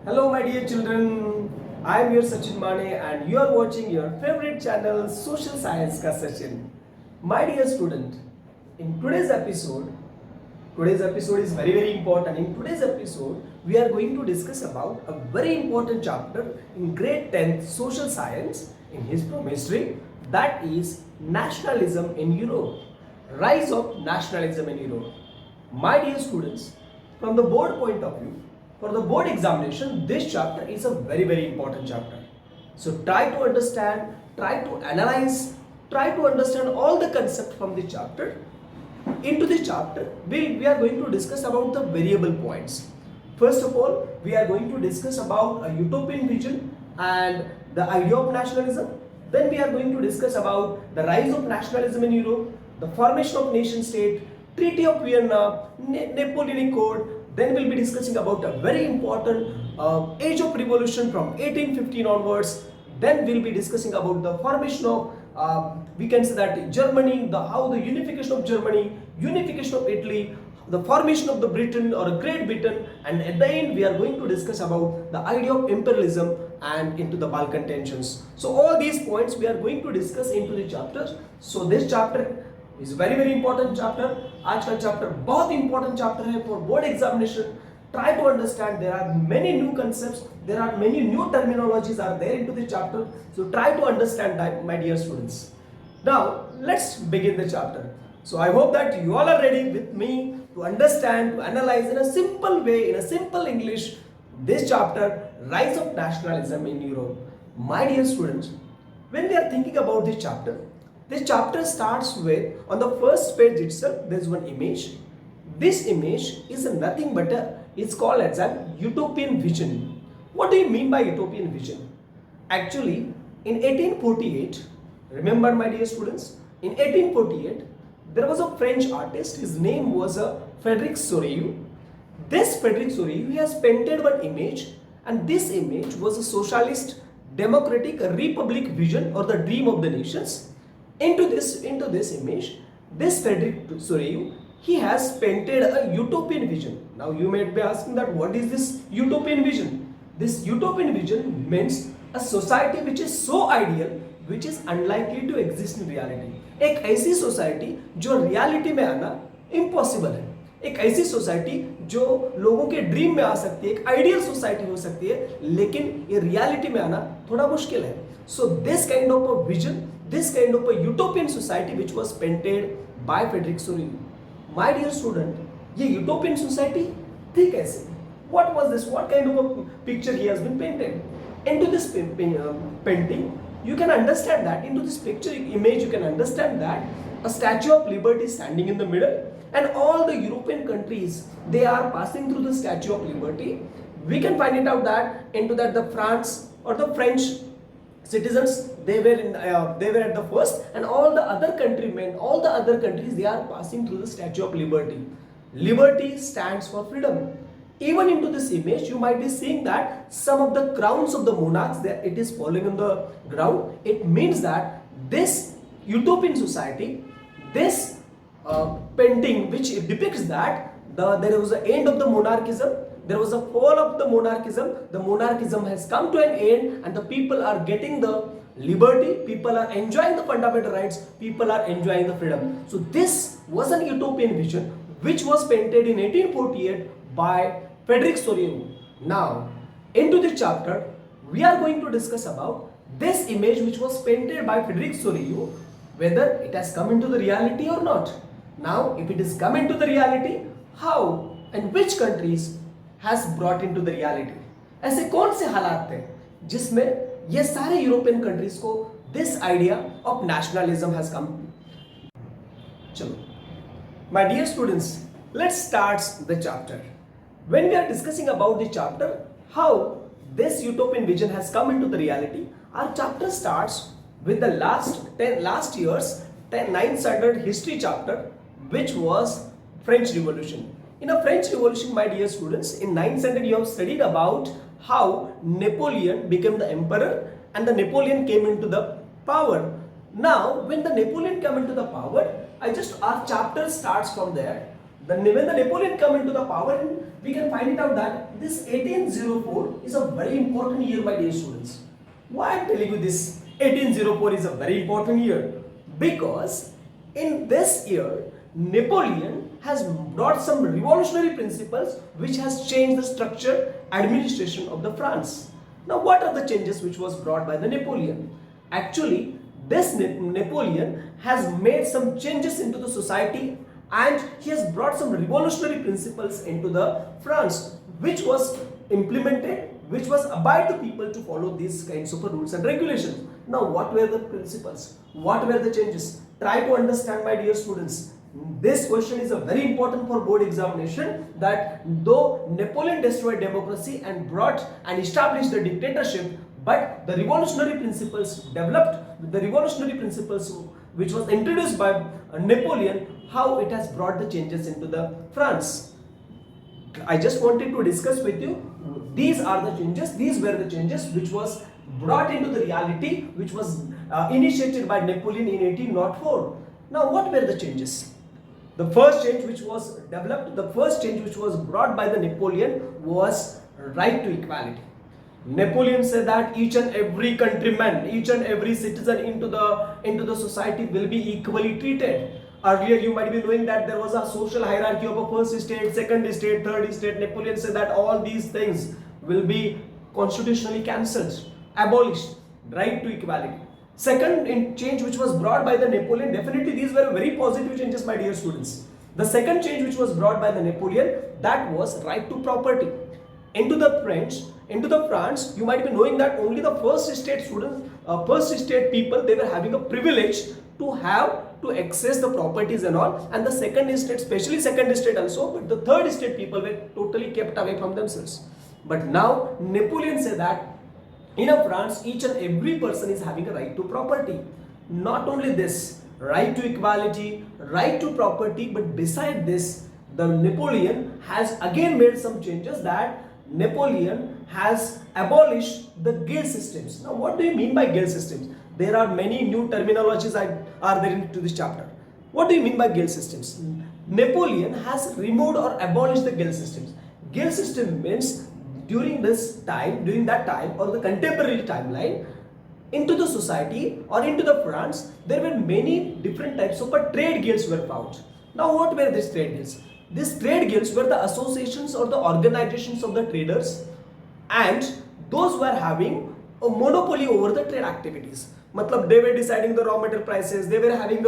Hello my dear children, I am your Sachin Mane and you are watching your favorite channel Social Science ka Sachin. My dear student, in today's episode is very important. In today's episode, we are going to discuss about a very important chapter in grade 10th Social Science in history history, that is Nationalism in Europe. Rise of Nationalism in Europe. My dear students, from the board point of view, for the board examination, this chapter is a very important chapter. So try to understand, try to analyze, try to understand all the concept from the chapter. Into this chapter, we are going to discuss about the variable points. First of all, we are going to discuss about a utopian vision and the idea of nationalism. Then we are going to discuss about the rise of nationalism in Europe, the formation of nation state, Treaty of Vienna, Napoleonic Code. Then we'll be discussing about a very important age of revolution from 1815 onwards. Then we'll be discussing about the formation of we can say that Germany, how the unification of Germany, unification of Italy, the formation of the Britain or Great Britain, and at the end we are going to discuss about the idea of imperialism and into the Balkan tensions. So all these points we are going to discuss into the chapter. So this chapter is very important chapter. आज का chapter बहुत important chapter है for board examination. Try to understand, there are many new concepts, there are many new terminologies are there into the chapter. So try to understand that, my dear students. Now let's begin the chapter. So I hope that you all are ready with me to understand, to analyze in a simple way, in a simple English, this chapter, Rise of Nationalism in Europe. My dear students, when we are thinking about this chapter starts with, on the first page itself, there is one image. This image is nothing but it's called as a utopian vision. What do you mean by utopian vision? Actually, in 1848, remember my dear students, in 1848, there was a French artist, his name was Frédéric Soreille. This Frédéric Soreille, he has painted one image, and this image was a socialist, democratic, republic vision or the dream of the nations. Into this image, this Frédéric Soreille, he has painted a utopian vision. Now you might be asking that what is this utopian vision? This utopian vision means a society which is so ideal, which is unlikely to exist in reality. एक ऐसी society जो reality में आना impossible है, एक ऐसी society जो लोगों के ड्रीम में आ सकती है, एक आइडियल सोसाइटी हो सकती है, लेकिन ये रियलिटी में आना थोड़ा मुश्किल है. So this kind of a vision, this kind of a utopian society which was painted by Frédéric Soreille. My dear student, ये utopian society थी कैसे? What was this? What kind of a picture he has been painted? Into this painting, you can understand that, into this picture image you can understand that a Statue of Liberty standing in the middle, and all the European countries, they are passing through the Statue of Liberty. We can find it out that into that the France or the French citizens, they were at the first, and all the other countries, they are passing through the Statue of Liberty. Liberty stands for freedom. Even into this image, you might be seeing that some of the crowns of the monarchs, it is falling on the ground. It means that this utopian society, this painting which depicts that there was an end of the monarchism, there was a fall of the monarchism has come to an end, and the people are getting the liberty, people are enjoying the fundamental rights, people are enjoying the freedom. So this was an utopian vision which was painted in 1848 by Frédéric Soreille. Now, into this chapter, we are going to discuss about this image which was painted by Frédéric Soreille, whether it has come into the reality or not. Now, if it is come into the reality, how and which countries has brought into the reality? ऐसे कौन से हालात थे जिसमें ये सारे European countries को this idea of nationalism has come? चलो, my dear students, let's start the chapter. When we are discussing about the chapter, how this utopian vision has come into the reality, our chapter starts with the last year's 9th standard history chapter, which was French Revolution. In a French Revolution, my dear students, in 9th standard you have studied about how Napoleon became the emperor and the Napoleon came into the power. Now, when the Napoleon came into the power, our chapter starts from there. When the Napoleon come into the power, we can find it out that this 1804 is a very important year, my dear students. Why I'm telling you this 1804 is a very important year? Because in this year, Napoleon has brought some revolutionary principles which has changed the structure administration of the France. Now what are the changes which was brought by the Napoleon? Actually, this Napoleon has made some changes into the society, and he has brought some revolutionary principles into the France which was implemented, which was abide the people to follow these kinds of rules and regulations. Now what were the principles? What were the changes? Try to understand, my dear students. This question is a very important for board examination, that though Napoleon destroyed democracy and brought and established the dictatorship, but the revolutionary principles developed, the revolutionary principles which was introduced by Napoleon, how it has brought the changes into the France. I just wanted to discuss with you, these are the changes, these were the changes which was brought into the reality, which was initiated by Napoleon in 1804. Now what were the changes? The first change which was developed, the first change which was brought by the Napoleon was right to equality. Napoleon said that each and every countryman, each and every citizen into the society will be equally treated. Earlier you might be knowing that there was a social hierarchy of a first state, second state, third state. Napoleon said that all these things will be constitutionally cancelled, abolished, right to equality. Second change which was brought by the Napoleon, definitely these were very positive changes, my dear students. The second change which was brought by the Napoleon, that was right to property. Into the France, you might be knowing that only the first state students, first state people, they were having a privilege to have to access the properties and all, and the second state, especially second state also, but the third state people were totally kept away from themselves. But now Napoleon said that in a France, each and every person is having a right to property. Not only this, right to equality, right to property, but beside this, the Napoleon has again made some changes, that Napoleon has abolished the guild systems. Now what do you mean by guild systems? There are many new terminologies are there into this chapter. What do you mean by guild systems? Napoleon has removed or abolished the guild systems. Guild system means during that time or the contemporary timeline, into the society or into the France, there were many different types of trade guilds were found. Now what were these trade guilds? These trade guilds were the associations or the organizations of the traders, and those were having a monopoly over the trade activities. Matlab, they were deciding the raw material prices, they were having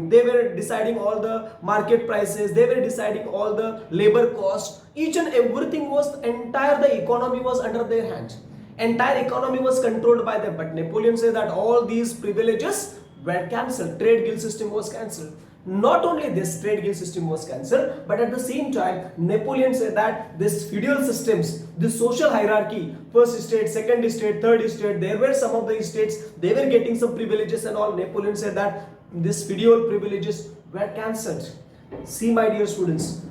they were deciding all the market prices, they were deciding all the labor cost. Each and everything was, the economy was under their hands. Entire economy was controlled by them. But Napoleon said that all these privileges were cancelled. Trade guild system was cancelled. Not only this trade guild system was cancelled, but at the same time Napoleon said that this feudal systems, this social hierarchy, first state, second state, third state, there were some of the states, they were getting some privileges and all. Napoleon said that this feudal privileges were cancelled. See, my dear students,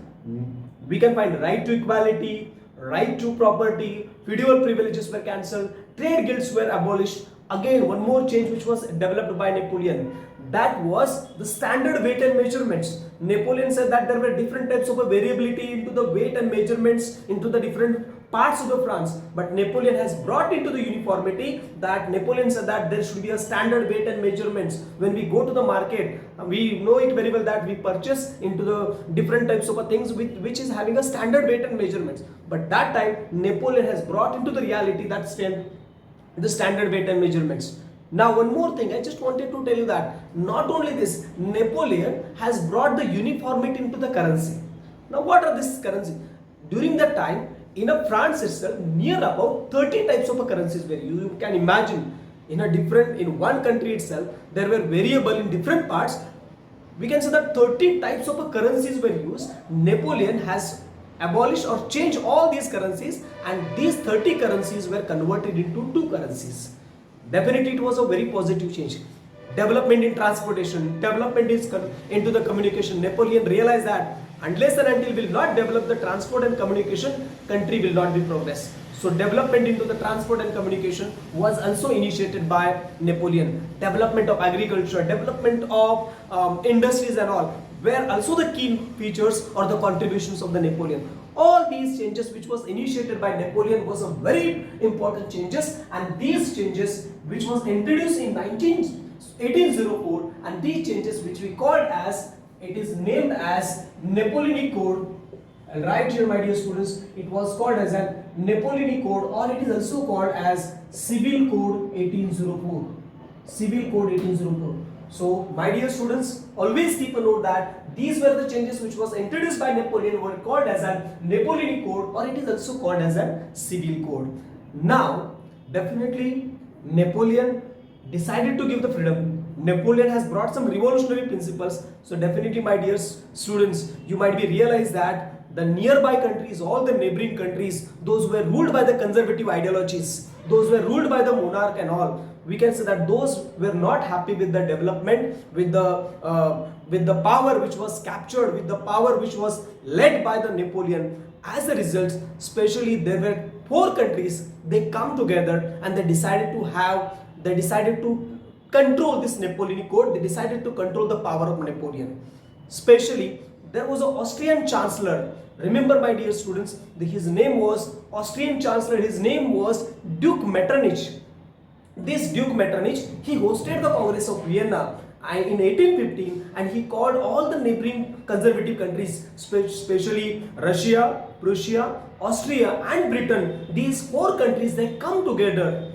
we can find right to equality, right to property, feudal privileges were cancelled, trade guilds were abolished. Again, one more change which was developed by Napoleon, that was the standard weight and measurements. Napoleon said that there were different types of variability into the weight and measurements into the different parts of the France. But Napoleon has brought into the uniformity, that Napoleon said that there should be a standard weight and measurements. When we go to the market, we know it very well that we purchase into the different types of things which is having a standard weight and measurements. But that time Napoleon has brought into the reality that the standard weight and measurements. Now one more thing, I just wanted to tell you that not only this, Napoleon has brought the uniformity into the currency. Now what are this currency? During that time, in a France itself, near about 30 types of currencies were used. You can imagine, in one country itself, there were variable in different parts. We can say that 30 types of currencies were used. Napoleon has abolished or changed all these currencies, and these 30 currencies were converted into 2 currencies. Definitely it was a very positive change. Development in transportation, development into the communication. Napoleon realized that unless and until we will not develop the transport and communication, country will not be progress. So development into the transport and communication was also initiated by Napoleon. Development of agriculture, development of industries and all. were also the key features or the contributions of the Napoleon. All these changes which was initiated by Napoleon was a very important changes, and these changes which was introduced in 1804, and these changes which we called as, it is named as Napoleonic Code. And right here, my dear students, it was called as a Napoleonic Code, or it is also called as Civil Code 1804. Civil Code 1804. So, my dear students, always keep a note that these were the changes which was introduced by Napoleon, were called as a Napoleonic Code, or it is also called as a Civil Code. Now, definitely Napoleon decided to give the freedom. Napoleon has brought some revolutionary principles. So definitely, my dear students, you might be realize that the nearby countries, all the neighboring countries, those were ruled by the conservative ideologies, those were ruled by the monarch and all, we can say that those were not happy with the development, with the power which was captured, with the power which was led by the Napoleon. As a result, especially there were 4 countries, they come together and they decided to control this Napoleonic Code. They decided to control the power of Napoleon. Especially, there was an Austrian Chancellor. Remember, my dear students, his name was Austrian Chancellor. His name was Duke Metternich. This Duke Metternich, he hosted the Congress of Vienna in 1815, and he called all the neighboring conservative countries, especially Russia, Prussia, Austria, and Britain. These 4 countries, they come together.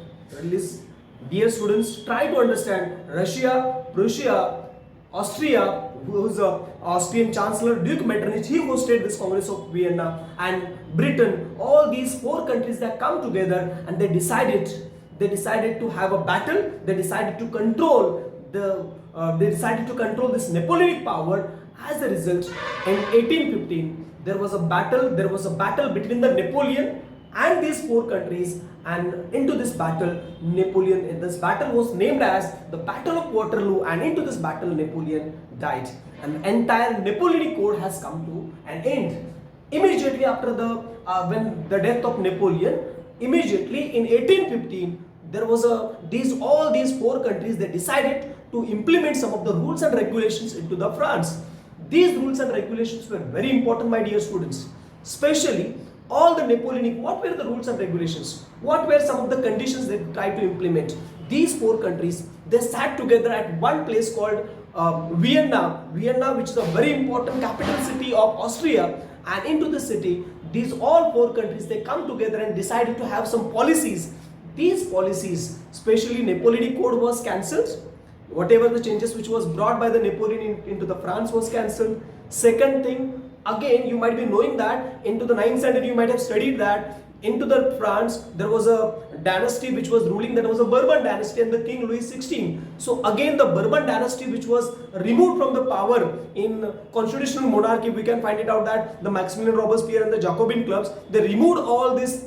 Dear students, try to understand Russia, Prussia, Austria, who's the Austrian Chancellor Duke Metternich, he hosted this Congress of Vienna, and Britain. All these 4 countries that come together, and they decided to have a battle. They decided to control this Napoleonic power. As a result, in 1815, there was a battle between the Napoleon and these 4 countries, and into this battle, this battle was named as the Battle of Waterloo, and into this battle, Napoleon died, and the entire Napoleonic Code has come to an end. Immediately after when the death of Napoleon, immediately in 1815, there was all these 4 countries, they decided to implement some of the rules and regulations into the France. These rules and regulations were very important, my dear students. Especially all the Napoleonic, what were the rules and regulations? What were some of the conditions they tried to implement? These 4 countries, they sat together at one place called Vienna, which is a very important capital city of Austria. And into the city, these all 4 countries, they come together and decided to have some policies. These policies, especially Napoleonic Code, was cancelled. Whatever the changes which was brought by the Napoleon into the France was cancelled. Second thing, again, you might be knowing that into the 9th century, you might have studied that into the France, there was a dynasty which was ruling, that was a Bourbon dynasty, and the King Louis XVI. So again, the Bourbon dynasty which was removed from the power in constitutional monarchy, we can find it out that the Maximilian Robespierre and the Jacobin clubs, they removed all these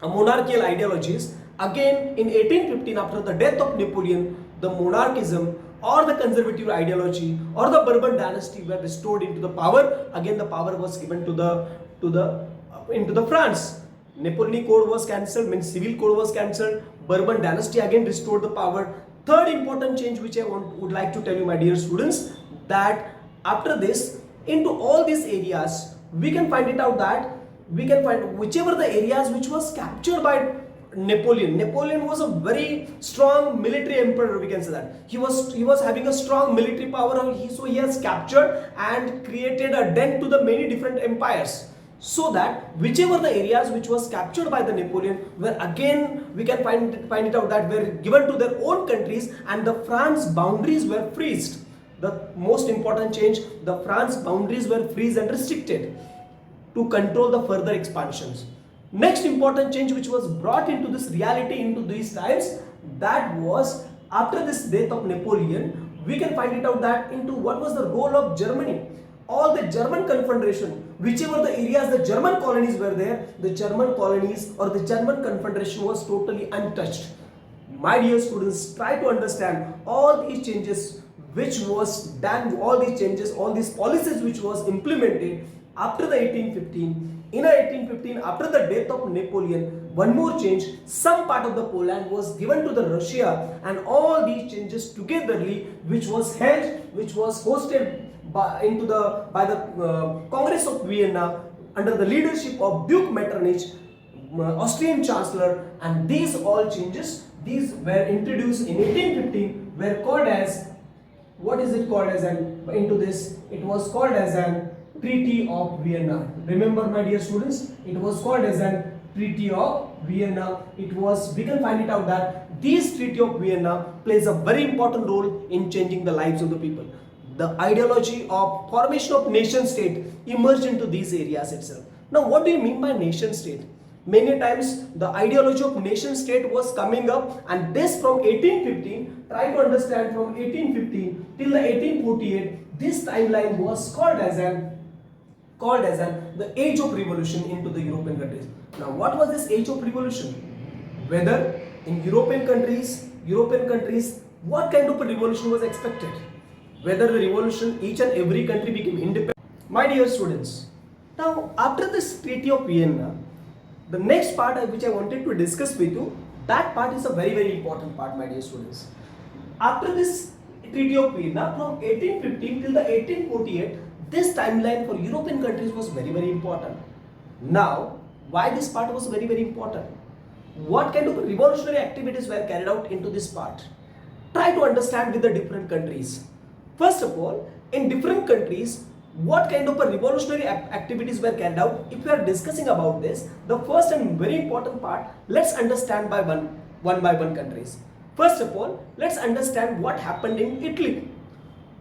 monarchical ideologies. Again, in 1815, after the death of Napoleon, the monarchism or the conservative ideology or the Bourbon dynasty were restored into the power. Again, the power was given into the France. Napoleonic Code was cancelled, means Civil Code was cancelled. Bourbon dynasty again restored the power. Third important change which I would like to tell you, my dear students, that after this, into all these areas, we can find it out that we can find whichever the areas which was captured by Napoleon. Napoleon was a very strong military emperor, we can say that. He was having a strong military power, so he has captured and created a dent to the many different empires. So that whichever the areas which was captured by the Napoleon were again, we can find it out that were given to their own countries, and the France boundaries were freezed. The most important change, the France boundaries were freezed and restricted to control the further expansions. Next important change which was brought into this reality into these times, that was after this death of Napoleon, we can find it out that into what was the role of Germany. All the German Confederation, whichever the areas the German colonies were there, the German colonies or the German Confederation was totally untouched. My dear students, try to understand all these changes which was done, all these changes, all these policies which was implemented after the 1815. In 1815, after the death of Napoleon, one more change, some part of the Poland was given to the Russia, and all these changes togetherly, which was hosted by the Congress of Vienna under the leadership of Duke Metternich, Austrian Chancellor, and these all changes, these were introduced in 1815, were called as, what is it called as an, into this, it was called as an Treaty of Vienna. Remember my dear students, it was called as an Treaty of Vienna. It was, we can find it out that this Treaty of Vienna plays a very important role in changing the lives of the people. The ideology of formation of nation state emerged into these areas itself. Now what do you mean by nation state? Many times the ideology of nation state was coming up, and this from 1815, try to understand from 1815 till the 1848, this timeline was called as the age of revolution into the European countries. Now what was this age of revolution? Whether in European countries, what kind of a revolution was expected? Whether the revolution, each and every country became independent. My dear students, now after this Treaty of Vienna, the next part which I wanted to discuss with you, that part is a very important part, my dear students. After this Treaty of Vienna, from 1815 till the 1848, this timeline for European countries was very important. Now, why this part was very important? What kind of revolutionary activities were carried out into this part? Try to understand with the different countries. First of all, in different countries, what kind of a revolutionary activities were carried out? If we are discussing about this, the first and very important part, let's understand by one by one countries. First of all, let's understand what happened in Italy.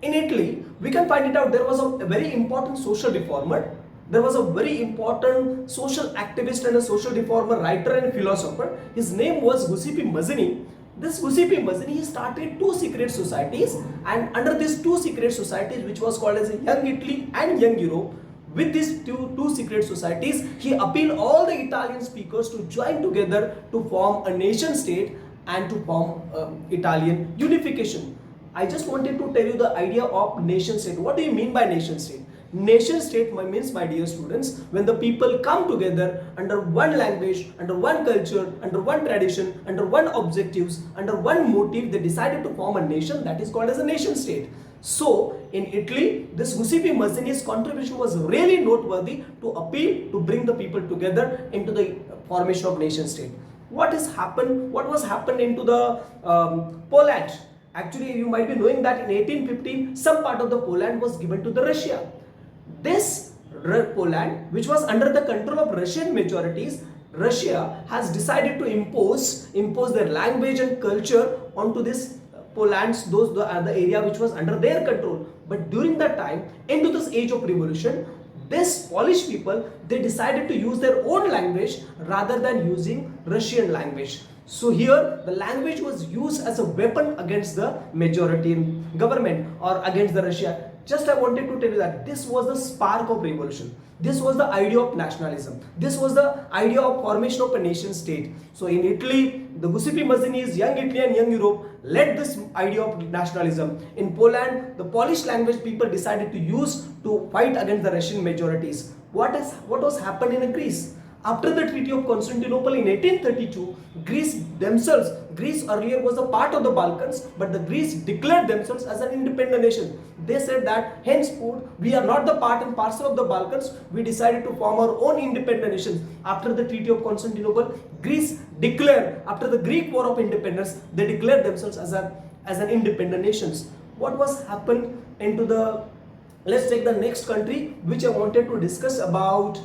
In Italy, we can find it out there was a very important social reformer. There was a very important social activist and a social reformer, writer and philosopher. His name was Giuseppe Mazzini. This Giuseppe Mazzini, he started two secret societies, and under these two secret societies, which was called as Young Italy and Young Europe, with these two secret societies, he appealed all the Italian speakers to join together to form a nation state and to form Italian unification. I just wanted to tell you the idea of nation state. What do you mean by nation state? Nation state means, my dear students, when the people come together under one language, under one culture, under one tradition, under one objectives, under one motive, they decided to form a nation, that is called as a nation state. So in Italy, this Giuseppe Mazzini's contribution was really noteworthy to appeal to bring the people together into the formation of nation state. What was happened into the Poland? Actually, you might be knowing that in 1815, some part of the Poland was given to the Russia. This Poland, which was under the control of Russian majorities, Russia has decided to impose their language and culture onto this Poland's, the area which was under their control. But during that time, into this age of revolution, this Polish people, they decided to use their own language rather than using Russian language. So here the language was used as a weapon against the majority government or against the Russia. Just I wanted to tell you that this was the spark of revolution. This was the idea of nationalism. This was the idea of formation of a nation state. So in Italy, the Giuseppe Mazzini's Young Italy and Young Europe led this idea of nationalism. In Poland, the Polish language people decided to use to fight against the Russian majorities. What was happened in Greece? After the Treaty of Constantinople in 1832, Greece earlier was a part of the Balkans, but the Greece declared themselves as an independent nation. They said that henceforth we are not the part and parcel of the Balkans. We decided to form our own independent nation. After the Treaty of Constantinople, Greece declared, after the Greek War of Independence, they declared themselves as an independent nation. What was happened into the, let's take the next country which I wanted to discuss about,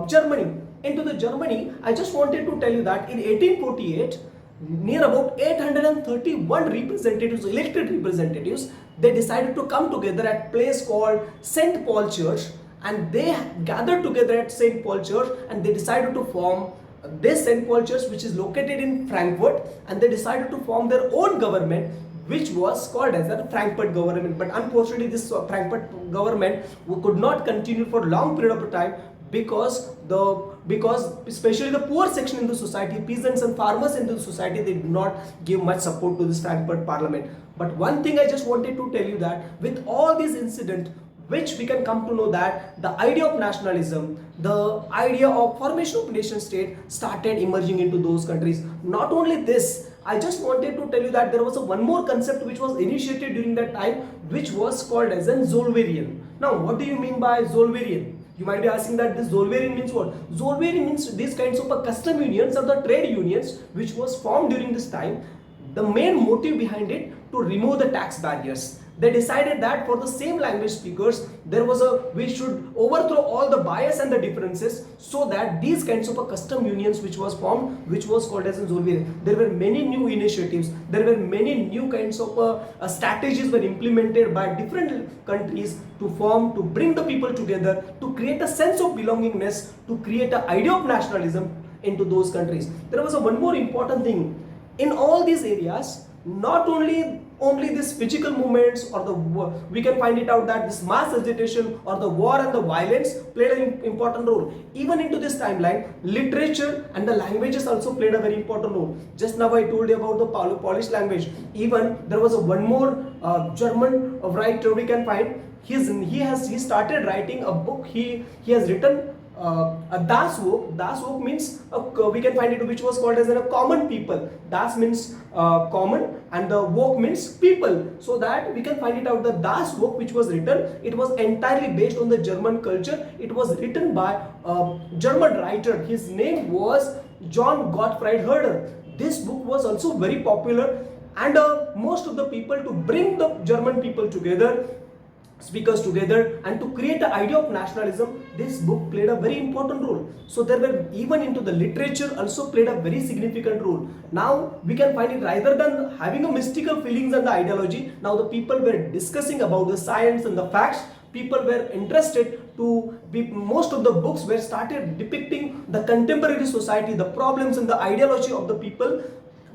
Germany. Into the Germany, I just wanted to tell you that in 1848, near about 831 representatives, elected representatives, they decided to come together at a place called St. Paul Church, and they gathered together at St. Paul Church and they decided to form this St. Paul Church, which is located in Frankfurt, and they decided to form their own government, which was called as the Frankfurt government. But unfortunately, this Frankfurt government could not continue for a long period of time because especially the poor section in the society, peasants and farmers in the society, they did not give much support to this Frankfurt parliament. But one thing I just wanted to tell you that with all these incidents, which we can come to know that the idea of nationalism, the idea of formation of nation state started emerging into those countries. Not only this, I just wanted to tell you that there was one more concept which was initiated during that time, which was called as an Zollverein. Now, what do you mean by Zollverein? You might be asking that this Zollverein means what? Zollverein means these kinds of custom unions or the trade unions which was formed during this time. The main motive behind it to remove the tax barriers. They decided that for the same language speakers, we should overthrow all the bias and the differences, so that these kinds of custom unions which was formed, which was called as a Zollverein. There were many new initiatives, there were many new kinds of strategies were implemented by different countries to form, to bring the people together, to create a sense of belongingness, to create an idea of nationalism into those countries. There was one more important thing. In all these areas, not only this physical movements or we can find it out that this mass agitation or the war and the violence played an important role. Even into this timeline, literature and the languages also played a very important role. Just now I told you about the Polish language. Even there was one more German writer we can find. He started writing a book. He has written a Das Work. Das Work means we can find it which was called as a common people. Das means common and the Work means people. So that we can find it out, the Das Work which was written, it was entirely based on the German culture. It was written by a German writer. His name was John Gottfried Herder. This book was also very popular, and most of the people, to bring the German people together, speakers together, and to create the idea of nationalism, this book played a very important role. So there were, even into the literature also played a very significant role. Now we can find it, rather than having a mystical feelings and the ideology, now the people were discussing about the science and the facts. People were interested to be, most of the books were started depicting the contemporary society, the problems and the ideology of the people.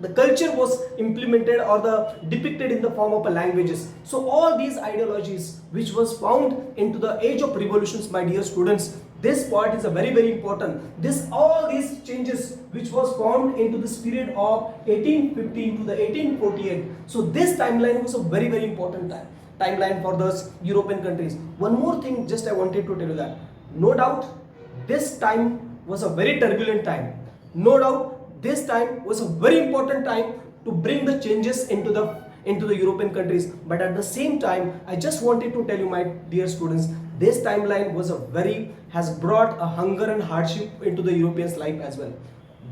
The culture was implemented or depicted in the form of languages. So all these ideologies which was found into the age of revolutions, my dear students, this part is a very, very important. All these changes which was formed into this period of 1815 to the 1848. So this timeline was a very, very important timeline for those European countries. One more thing just I wanted to tell you that, no doubt this time was a very turbulent time. No doubt this time was a very important time to bring the changes into the European countries. But at the same time, I just wanted to tell you, my dear students, this timeline has brought a hunger and hardship into the Europeans' life as well.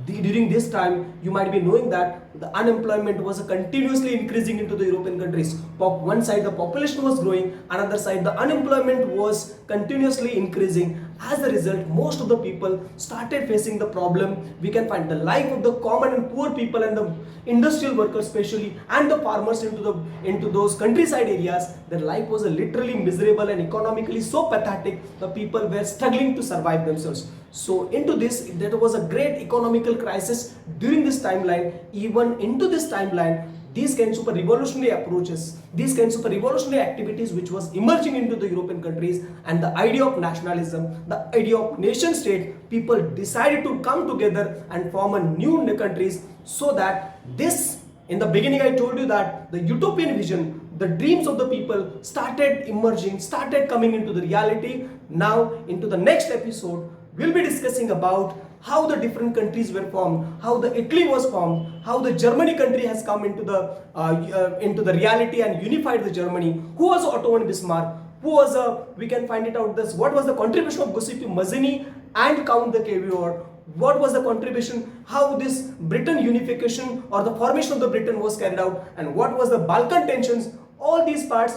During this time, you might be knowing that the unemployment was continuously increasing into the European countries. One side the population was growing, another side the unemployment was continuously increasing. As a result, most of the people started facing the problem. We can find the life of the common and poor people and the industrial workers especially, and the farmers into those countryside areas. Their life was literally miserable and economically so pathetic. The people were struggling to survive themselves. So into this, there was a great economical crisis during this timeline. Even into this timeline, these kinds of revolutionary approaches, these kinds of revolutionary activities which was emerging into the European countries, and the idea of nationalism, the idea of nation state, people decided to come together and form a new countries, so that this, in the beginning I told you that the utopian vision, the dreams of the people started emerging, started coming into the reality. Now into the next episode, we'll be discussing about how the different countries were formed, how the Italy was formed, how the Germany country has come into the reality and unified the Germany. Who was Otto von Bismarck? Who was we can find it out this. What was the contribution of Giuseppe Mazzini and Count the Cavour? What was the contribution? How this Britain unification or the formation of the Britain was carried out, and what was the Balkan tensions? All these parts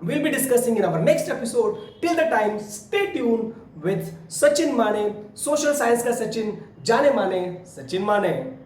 we'll be discussing in our next episode. Till the time, stay tuned with Sachin Mane, Social Science ka Sachin, Jane Mane, Sachin Mane.